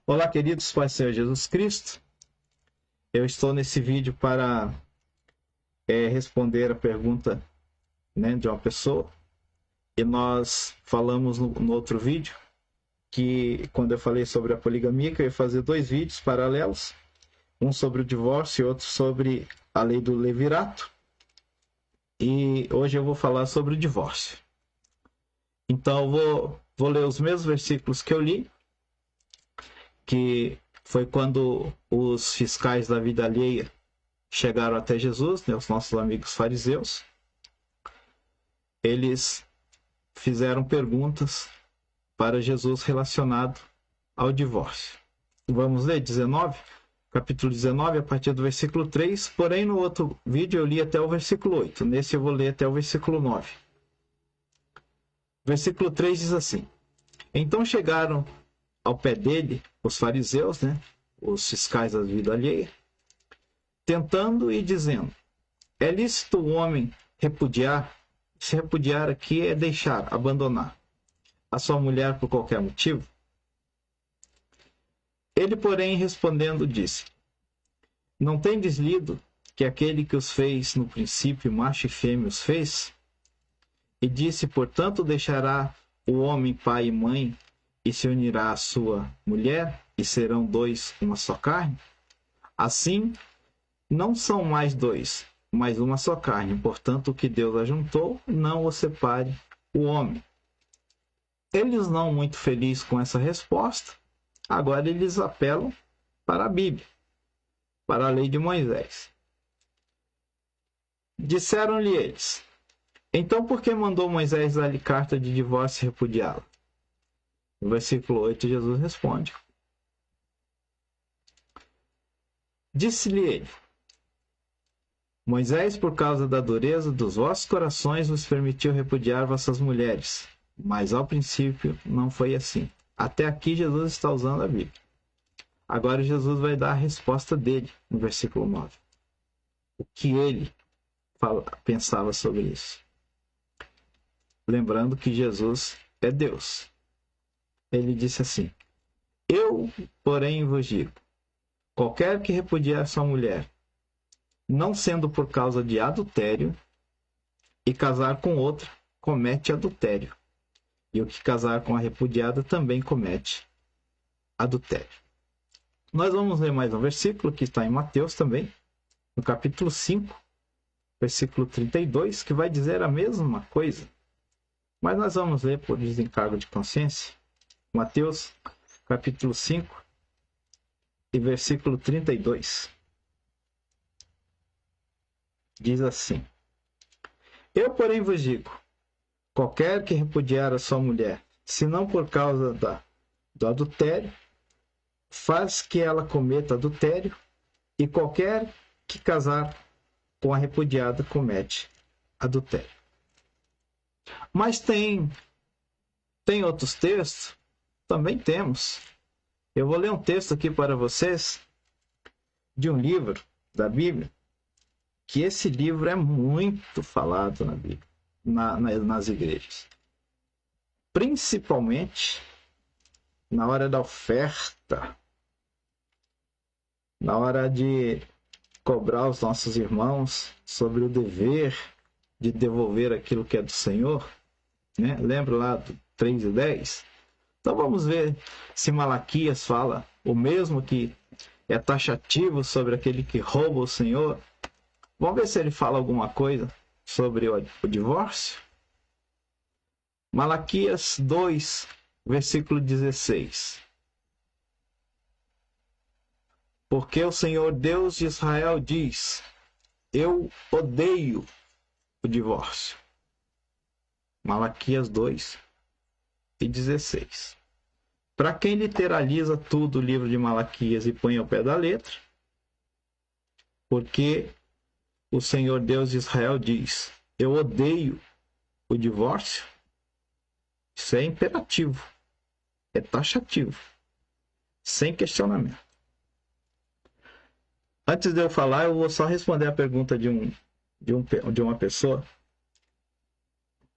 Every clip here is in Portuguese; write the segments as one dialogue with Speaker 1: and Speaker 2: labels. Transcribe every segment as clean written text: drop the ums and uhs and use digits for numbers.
Speaker 1: Olá, queridos, Pai Senhor Jesus Cristo. Eu estou nesse vídeo para responder a pergunta, de uma pessoa. E nós falamos no outro vídeo que, quando eu falei sobre a poligamia, que eu ia fazer dois vídeos paralelos, um sobre o divórcio e outro sobre a lei do levirato. E hoje eu vou falar sobre o divórcio. Então eu vou ler os mesmos versículos que eu li, que foi quando os fiscais da vida alheia chegaram até Jesus, os nossos amigos fariseus. Eles fizeram perguntas para Jesus relacionado ao divórcio. Vamos ler capítulo 19, a partir do versículo 3. Porém, no outro vídeo eu li até o versículo 8. Nesse eu vou ler até o versículo 9. Versículo 3 diz assim: Então chegaram ao pé dele os fariseus, os fiscais da vida alheia, tentando e dizendo: É lícito o homem repudiar? Se repudiar aqui é deixar, abandonar a sua mulher por qualquer motivo? Ele, porém, respondendo, disse: Não tendes lido que aquele que os fez no princípio, macho e fêmea, os fez? E disse: Portanto, deixará o homem pai e mãe, e se unirá à sua mulher, e serão dois uma só carne? Assim, não são mais dois, mas uma só carne. Portanto, o que Deus ajuntou, não o separe o homem. Eles não muito felizes com essa resposta, agora eles apelam para a Bíblia, para a lei de Moisés. Disseram-lhe eles: Então por que mandou Moisés dar-lhe carta de divórcio e repudiá-la? No versículo 8, Jesus responde: Disse-lhe ele: Moisés, por causa da dureza dos vossos corações, vos permitiu repudiar vossas mulheres. Mas ao princípio não foi assim. Até aqui Jesus está usando a Bíblia. Agora Jesus vai dar a resposta dele no versículo 9. O que ele pensava sobre isso. Lembrando que Jesus é Deus. Ele disse assim: Eu, porém, vos digo, qualquer que repudiar sua mulher, não sendo por causa de adultério, e casar com outra, comete adultério. E o que casar com a repudiada também comete adultério. Nós vamos ler mais um versículo que está em Mateus também, no capítulo 5, versículo 32, que vai dizer a mesma coisa. Mas nós vamos ler por desencargo de consciência. Mateus, capítulo 5 e versículo 32. Diz assim: Eu, porém, vos digo, qualquer que repudiar a sua mulher, se não por causa do adultério, faz que ela cometa adultério, e qualquer que casar com a repudiada comete adultério. Mas tem outros textos? Também temos. Eu vou ler um texto aqui para vocês, de um livro da Bíblia, que esse livro é muito falado na Bíblia, nas igrejas. Principalmente na hora da oferta, na hora de cobrar os nossos irmãos sobre o dever de devolver aquilo que é do Senhor. Lembra lá do 3:10? Então vamos ver se Malaquias fala o mesmo, que é taxativo sobre aquele que rouba o Senhor. Vamos ver se ele fala alguma coisa sobre o divórcio. Malaquias 2, versículo 16. Porque o Senhor Deus de Israel diz: Eu odeio o divórcio. Malaquias 2 e 16. Para quem literaliza tudo o livro de Malaquias e põe ao pé da letra, porque o Senhor Deus de Israel diz: Eu odeio o divórcio. Isso é imperativo, é taxativo, sem questionamento. Antes de eu falar, eu vou só responder a pergunta de uma pessoa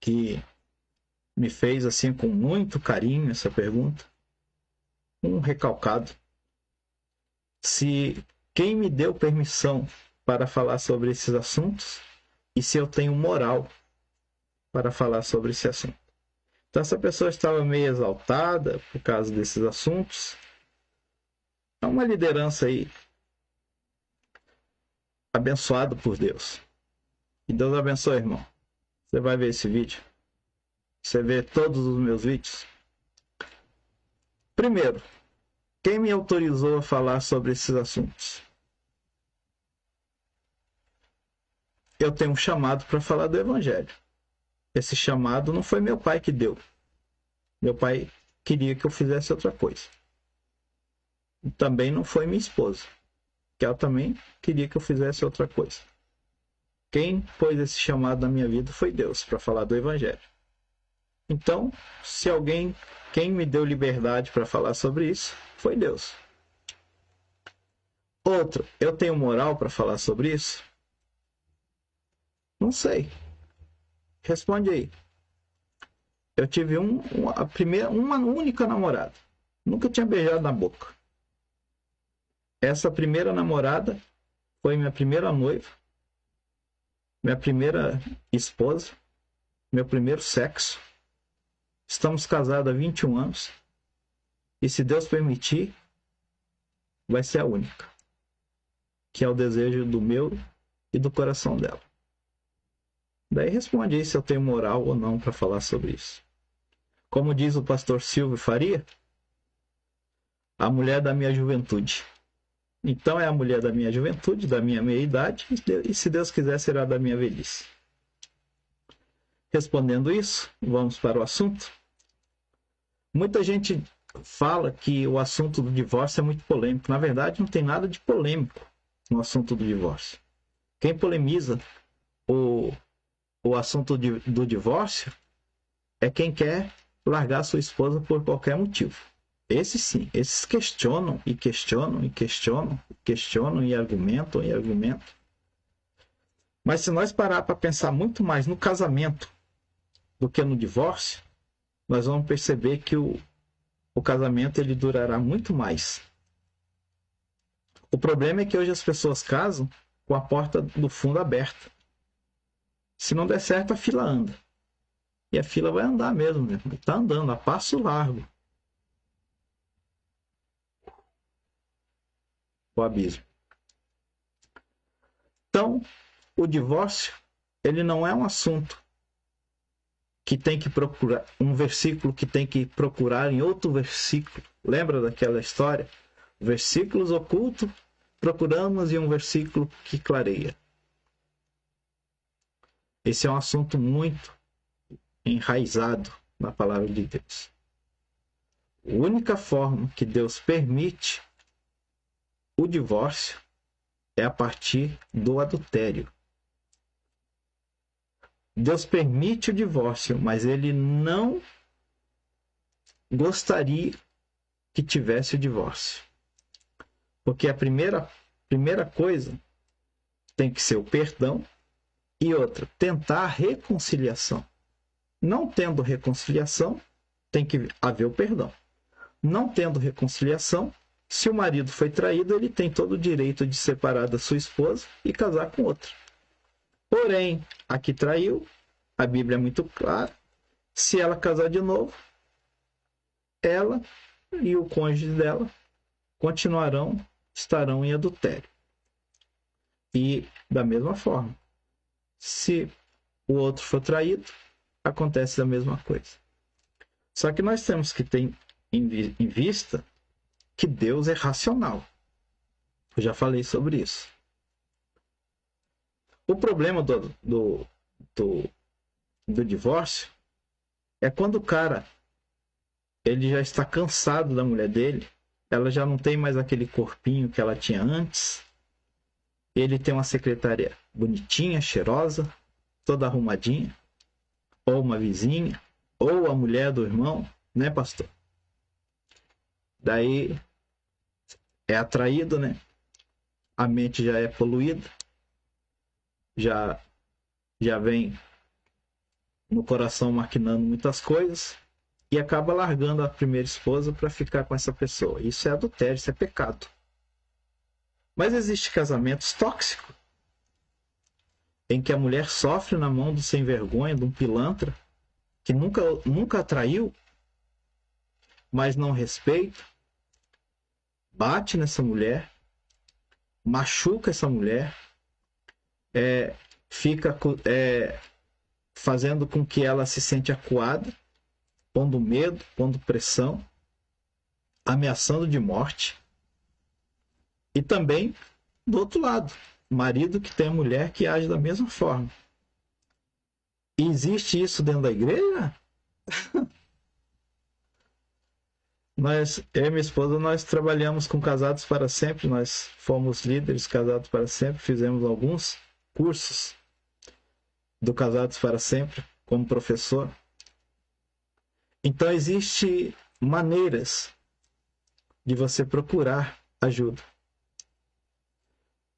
Speaker 1: que me fez assim com muito carinho essa pergunta. um recalcado. Se quem me deu permissão para falar sobre esses assuntos e se eu tenho moral para falar sobre esse assunto. Então essa pessoa estava meio exaltada por causa desses assuntos. É uma liderança aí abençoada por Deus. E Deus abençoe, irmão. Você vai ver esse vídeo. Você vê todos os meus vídeos. Primeiro, quem me autorizou a falar sobre esses assuntos? Eu tenho um chamado para falar do Evangelho. Esse chamado não foi meu pai que deu. Meu pai queria que eu fizesse outra coisa. E também não foi minha esposa, que ela também queria que eu fizesse outra coisa. Quem pôs esse chamado na minha vida foi Deus, para falar do Evangelho. Então, se alguém, quem me deu liberdade para falar sobre isso, foi Deus. Outro, eu tenho moral para falar sobre isso? Não sei. Responde aí. Eu tive uma única namorada. Nunca tinha beijado na boca. Essa primeira namorada foi minha primeira noiva, minha primeira esposa, meu primeiro sexo. Estamos casados há 21 anos. E se Deus permitir, vai ser a única. Que é o desejo do meu e do coração dela. Daí responde aí se eu tenho moral ou não para falar sobre isso. Como diz o pastor Silvio Faria, a mulher da minha juventude. Então é a mulher da minha juventude, da minha meia-idade, e se Deus quiser será da minha velhice. Respondendo isso, vamos para o assunto. Muita gente fala que o assunto do divórcio é muito polêmico. Na verdade, não tem nada de polêmico no assunto do divórcio. Quem polemiza o assunto do divórcio é quem quer largar sua esposa por qualquer motivo. Esses sim, esses questionam e questionam e questionam, questionam e argumentam e argumentam. Mas se nós parar para pensar muito mais no casamento do que no divórcio, nós vamos perceber que o casamento ele durará muito mais. O problema é que hoje as pessoas casam com a porta do fundo aberta. Se não der certo, a fila anda. E a fila vai andar mesmo. Está andando a passo largo. O abismo. Então, o divórcio, ele não é um assunto que tem que procurar, um versículo que tem que procurar em outro versículo. Lembra daquela história? Versículos ocultos, procuramos em um versículo que clareia. Esse é um assunto muito enraizado na palavra de Deus. A única forma que Deus permite o divórcio é a partir do adultério. Deus permite o divórcio, mas ele não gostaria que tivesse o divórcio. Porque a primeira coisa tem que ser o perdão e outra, tentar a reconciliação. Não tendo reconciliação, tem que haver o perdão. Não tendo reconciliação, se o marido foi traído, ele tem todo o direito de separar da sua esposa e casar com outra. Porém, a que traiu, a Bíblia é muito clara, se ela casar de novo, ela e o cônjuge dela estarão em adultério. E, da mesma forma, se o outro for traído, acontece a mesma coisa. Só que nós temos que ter em vista que Deus é racional. Eu já falei sobre isso. O problema do divórcio é quando o cara ele já está cansado da mulher dele, ela já não tem mais aquele corpinho que ela tinha antes, ele tem uma secretária bonitinha, cheirosa, toda arrumadinha, ou uma vizinha, ou a mulher do irmão, né, pastor? Daí é atraído, né? A mente já é poluída, já vem no coração maquinando muitas coisas, e acaba largando a primeira esposa para ficar com essa pessoa. Isso é adultério, isso é pecado. Mas existe casamentos tóxicos, em que a mulher sofre na mão do sem vergonha, de um pilantra, que nunca atraiu, mas não respeita, bate nessa mulher, machuca essa mulher, fica fazendo com que ela se sente acuada, pondo medo, pondo pressão, ameaçando de morte. E também, do outro lado, marido que tem a mulher que age da mesma forma. E existe isso dentro da igreja? Eu e minha esposa, nós trabalhamos com Casados para Sempre, nós fomos líderes Casados para Sempre, fizemos alguns cursos do Casados para Sempre como professor. Então, existem maneiras de você procurar ajuda.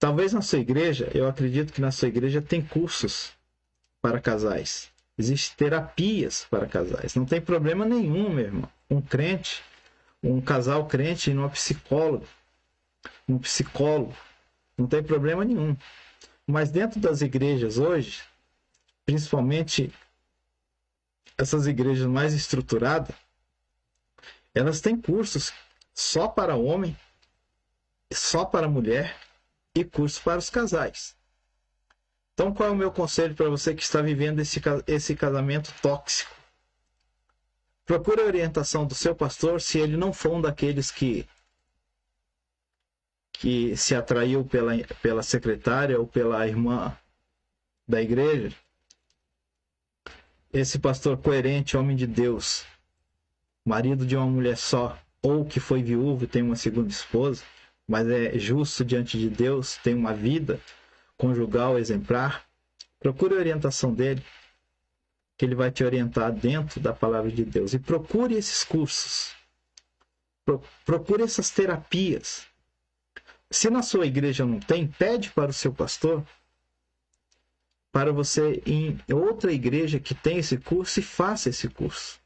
Speaker 1: Talvez na sua igreja, eu acredito que na sua igreja tem cursos para casais. Existem terapias para casais. Não tem problema nenhum, meu irmão. Um casal crente e um psicólogo. Não tem problema nenhum. Mas dentro das igrejas hoje, principalmente essas igrejas mais estruturadas, elas têm cursos só para homem, só para mulher e cursos para os casais. Então, qual é o meu conselho para você que está vivendo esse casamento tóxico? Procure a orientação do seu pastor, se ele não for um daqueles que se atraiu pela secretária ou pela irmã da igreja. Esse pastor coerente, homem de Deus, marido de uma mulher só, ou que foi viúvo e tem uma segunda esposa, mas é justo diante de Deus, tem uma vida conjugal exemplar. Procure a orientação dele, que ele vai te orientar dentro da palavra de Deus. E procure esses cursos. Procure essas terapias. Se na sua igreja não tem, pede para o seu pastor, para você ir em outra igreja que tem esse curso e faça esse curso.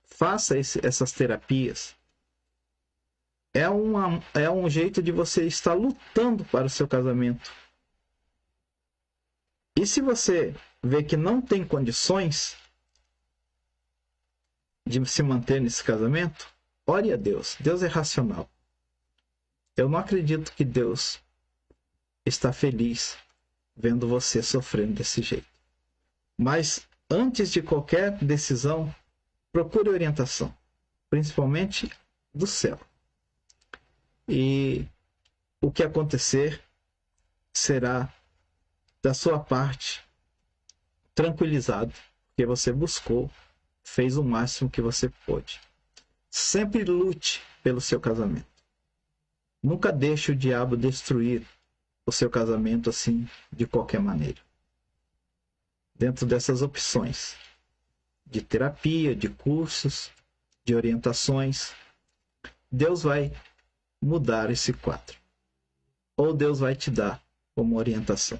Speaker 1: Faça essas terapias. É um jeito de você estar lutando para o seu casamento. E se você vê que não tem condições de se manter nesse casamento, ore a Deus. Deus é racional. Eu não acredito que Deus está feliz vendo você sofrendo desse jeito. Mas antes de qualquer decisão, procure orientação, principalmente do céu. E o que acontecer será da sua parte tranquilizado, porque você buscou, fez o máximo que você pôde. Sempre lute pelo seu casamento. Nunca deixe o diabo destruir o seu casamento assim, de qualquer maneira. Dentro dessas opções de terapia, de cursos, de orientações, Deus vai mudar esse quadro. Ou Deus vai te dar como orientação.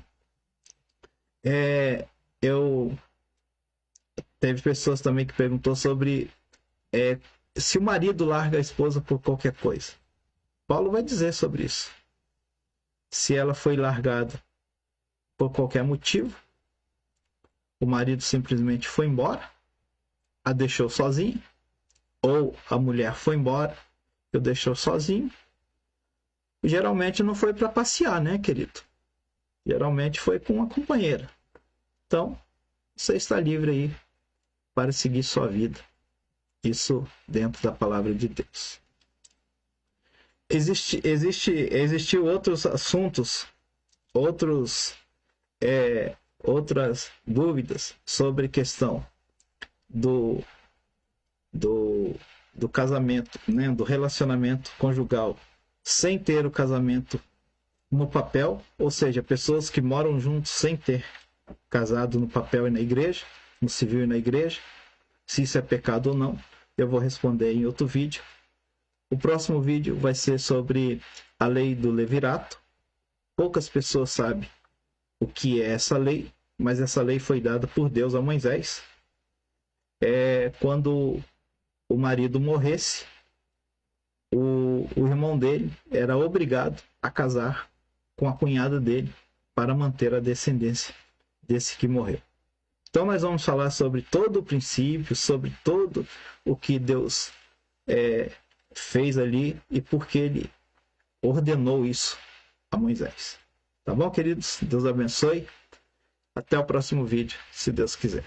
Speaker 1: Teve pessoas também que perguntou sobre se o marido larga a esposa por qualquer coisa. Paulo vai dizer sobre isso. Se ela foi largada por qualquer motivo, o marido simplesmente foi embora, a deixou sozinha, ou a mulher foi embora e o deixou sozinho, geralmente não foi para passear, né, querido? Geralmente foi com uma companheira. Então, você está livre aí para seguir sua vida. Isso dentro da palavra de Deus. Existiam outros assuntos, outras dúvidas sobre questão do casamento, né, do relacionamento conjugal, sem ter o casamento no papel, ou seja, pessoas que moram juntos sem ter casado no papel e na igreja, no civil e na igreja, se isso é pecado ou não, eu vou responder em outro vídeo. O próximo vídeo vai ser sobre a lei do levirato. Poucas pessoas sabem o que é essa lei, mas essa lei foi dada por Deus a Moisés. Quando o marido morresse, o irmão dele era obrigado a casar com a cunhada dele para manter a descendência desse que morreu. Então nós vamos falar sobre todo o princípio, sobre todo o que Deus fez ali e por que ele ordenou isso a Moisés. Tá bom, queridos? Deus abençoe. Até o próximo vídeo, se Deus quiser.